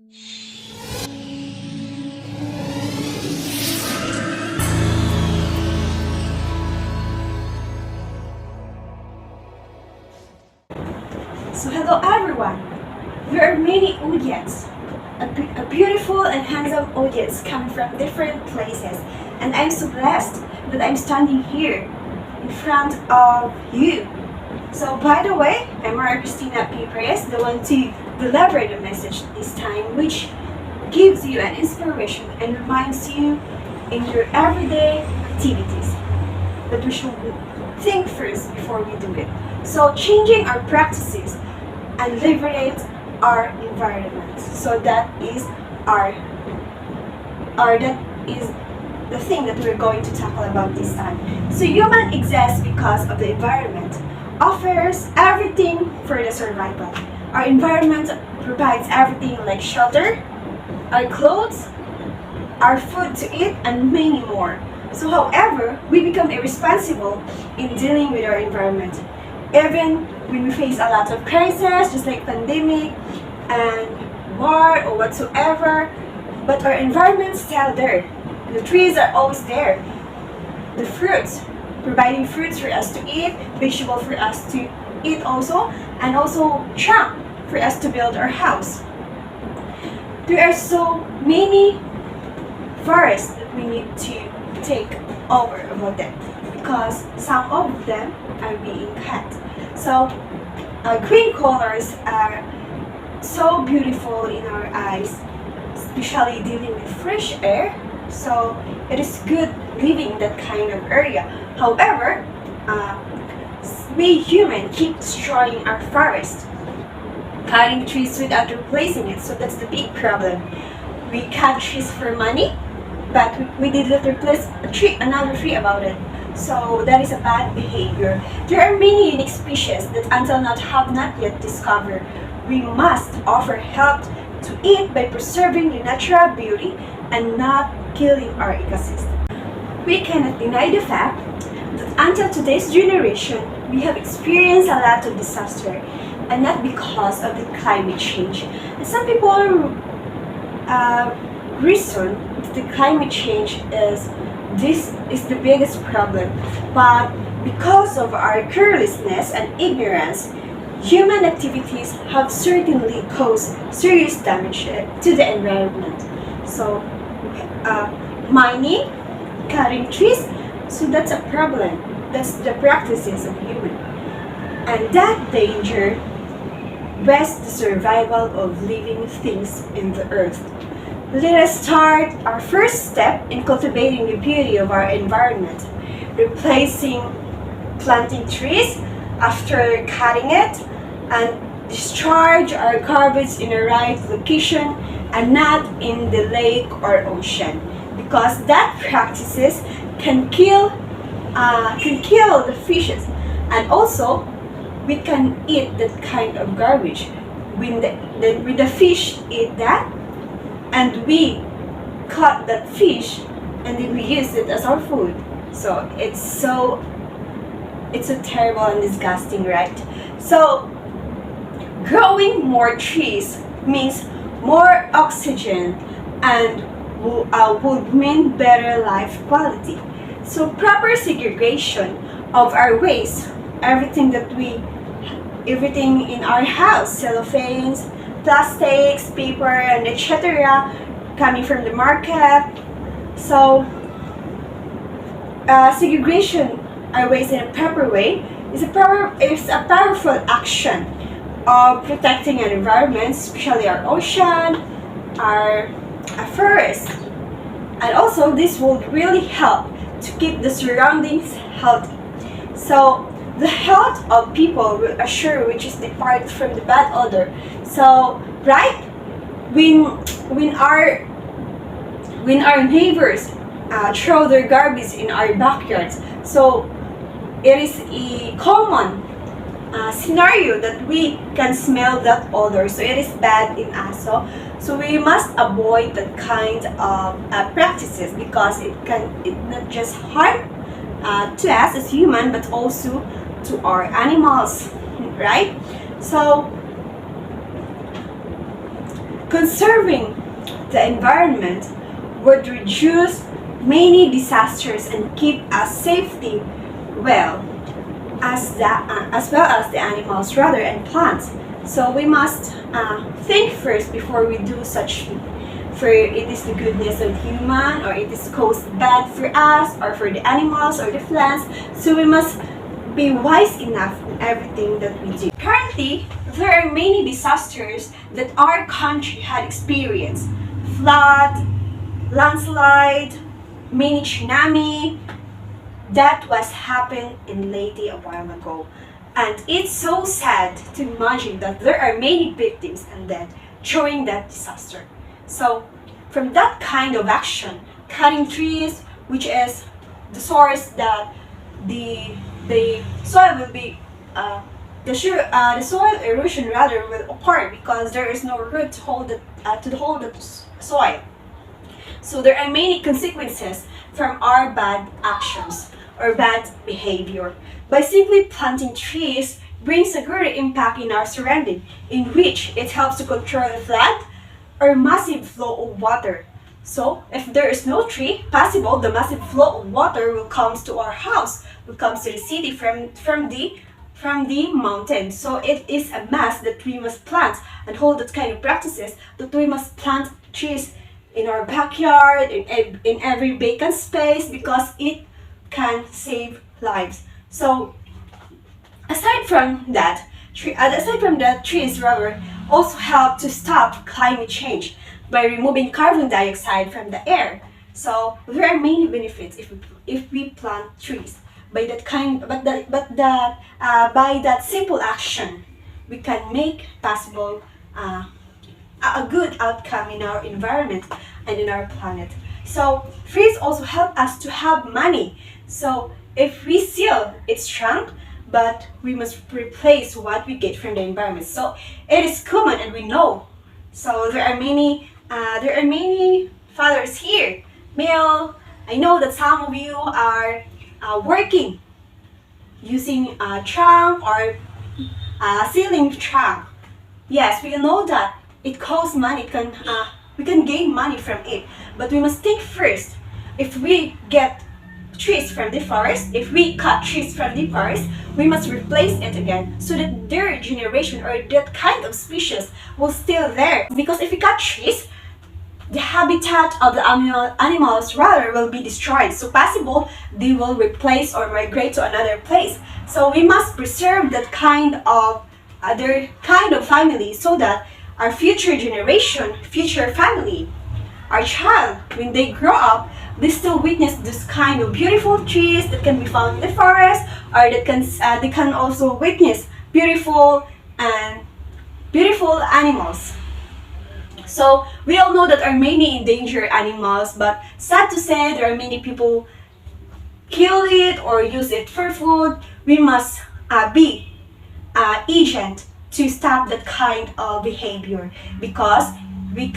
So hello everyone! There are many audience, a beautiful and handsome audience coming from different places, and I'm so blessed that I'm standing here in front of you. So by the way, I'm Maria Christina P. Perez, the one to deliver the message this time, which gives you an inspiration and reminds you in your everyday activities that we should think first before we do it. So changing our practices and liberate our environment. So that is the thing that we're going to tackle about this time. So human exists because of the environment, offers everything for the survival. Our environment provides everything like shelter, our clothes, our food to eat, and many more. So however, we become irresponsible in dealing with our environment. Even when we face a lot of crises, just like pandemic and war or whatsoever, but our environment's still there. The trees are always there. The fruits, providing fruits for us to eat, vegetable for us to eat also, and also trunk for us to build our house. There are so many forests that we need to take over about them because some of them are being cut. So green colors are so beautiful in our eyes, especially dealing with fresh air. So it is good living in that kind of area. However, we humans keep destroying our forest, cutting trees without replacing it. So that's the big problem. We cut trees for money, but we didn't replace another tree about it. So that is a bad behavior. There are many unique species that until now have not yet discovered. We must offer help to it by preserving the natural beauty and not killing our ecosystem. We cannot deny the fact that until today's generation, we have experienced a lot of disaster, and not because of the climate change. And some people reason that the climate change is the biggest problem, but because of our carelessness and ignorance, human activities have certainly caused serious damage to the environment. So mining, cutting trees, so that's a problem. That's the practices of human, and that danger rests the survival of living things in the earth. Let us start our first step in cultivating the beauty of our environment, replacing planting trees after cutting it, and discharge our garbage in the right location and not in the lake or ocean, because that practices can kill the fishes, and also we can eat that kind of garbage. When the fish eat that, and we caught that fish and then we use it as our food. So it's so terrible and disgusting, right? So growing more trees means more oxygen and would mean better life quality. So proper segregation of our waste, everything in our house, cellophanes, plastics, paper, and etc. coming from the market. So segregation our waste in a proper way is a powerful action of protecting our environment, especially our ocean, our forest, and also this will really help to keep the surroundings healthy. So the health of people will assure which is depart from the bad odor. So right when our neighbors throw their garbage in our backyards, so it is a common scenario that we can smell that odor. So it is bad in us. So we must avoid that kind of practices because it not just harm to us as human but also to our animals, right? So Conserving the environment would reduce many disasters and keep us safety well as well as the animals rather and plants. So we must think first before we do such thing. For it is the goodness of human, or it is caused bad for us or for the animals or the plants. So we must be wise enough in everything that we do. Currently, there are many disasters that our country had experienced. Flood, landslide, mini tsunami. That was happened in lately a while ago. And it's so sad to imagine that there are many victims and dead during that disaster. So, from that kind of action, cutting trees, which is the source that the soil will be the soil erosion rather will occur because there is no root to hold the soil. So there are many consequences from our bad actions or bad behavior. By simply planting trees brings a greater impact in our surrounding, in which it helps to control the flood or massive flow of water. So, if there is no tree, possible the massive flow of water will come to our house, will come to the city from the mountain. So it is a must that we must plant and hold that kind of practices, that we must plant trees in our backyard, in every vacant space, because it can save lives. So aside from that, trees rather also help to stop climate change by removing carbon dioxide from the air. So there are many benefits if we plant trees. By that simple action, we can make possible a good outcome in our environment and in our planet. So trees also help us to have money. So if we steal, it's wrong, but we must replace what we get from the environment. So it is common and we know. So there are many fathers here, male. I know that some of you are working using a trunk or ceiling trunk. Yes, we know that it costs money. We can gain money from it, but we must think first. If we get trees from the forest, if we cut trees from the forest, we must replace it again so that their generation or that kind of species will still there. Because if we cut trees, the habitat of the animals rather will be destroyed. So possible they will replace or migrate to another place. So we must preserve that kind of other kind of family so that our future generation, future family, our child, when they grow up, they still witness this kind of beautiful trees that can be found in the forest, or that they can also witness beautiful animals. So we all know that there are many endangered animals, but sad to say there are many people kill it or use it for food. We must be agent to stop that kind of behavior, because we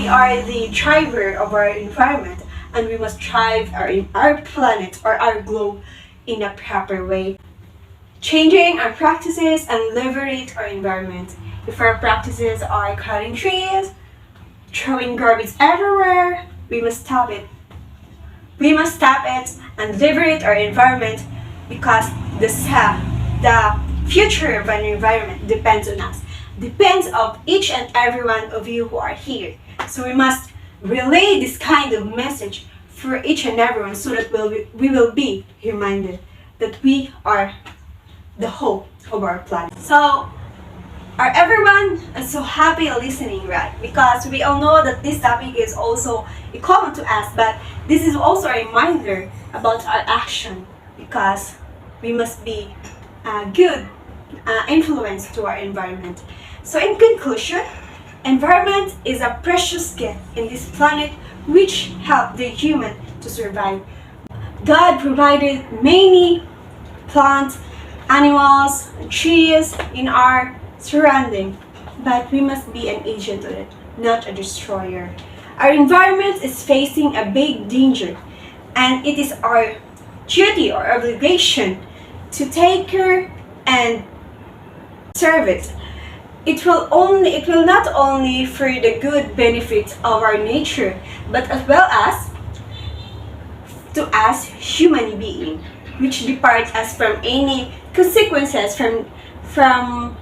are the driver of our environment, and we must drive our planet or our globe in a proper way, changing our practices and liberate our environment. If our practices are cutting trees, throwing garbage everywhere, we must stop it. We must stop it and liberate our environment, because the future of an environment depends on us, depends on each and every one of you who are here. So we must relay this kind of message for each and everyone, so that we will be reminded that we are the hope of our planet. So are everyone so happy listening, right? Because we all know that this topic is also common to us, but this is also a reminder about our action, because we must be a good influence to our environment. So in conclusion, environment is a precious gift in this planet which help the human to survive. God provided many plants, animals, trees in our surrounding, but we must be an agent of it, not a destroyer. Our environment is facing a big danger, and it is our duty or obligation to take care and serve it. it will not only for the good benefit of our nature, but as well as to us human being, which departs us from any consequences from from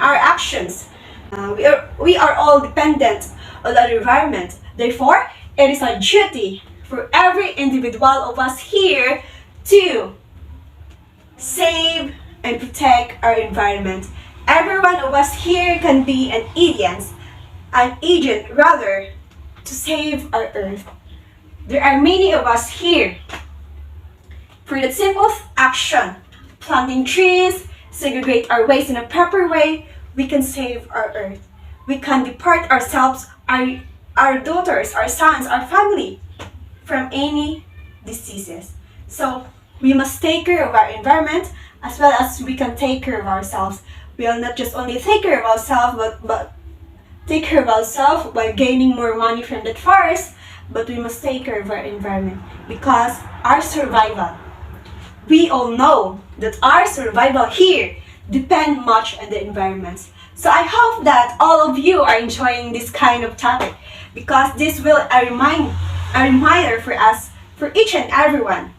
our actions. We are all dependent on our environment. Therefore, it is our duty for every individual of us here to save and protect our environment. Every one of us here can be an agent rather, to save our earth. There are many of us here for the simple action, planting trees, segregate our waste in a proper way, we can save our earth. We can depart ourselves, our daughters, our sons, our family from any diseases. So we must take care of our environment as well as we can take care of ourselves. We will not just only take care of ourselves, but take care of ourselves by gaining more money from that forest, but we must take care of our environment because our survival, we all know that our survival here depend much on the environment. So I hope that all of you are enjoying this kind of topic because this will a reminder for us, for each and everyone,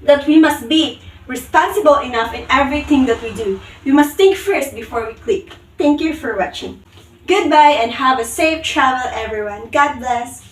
that we must be responsible enough in everything that we do. We must think first before we click. Thank you for watching. Goodbye and have a safe travel, everyone. God bless.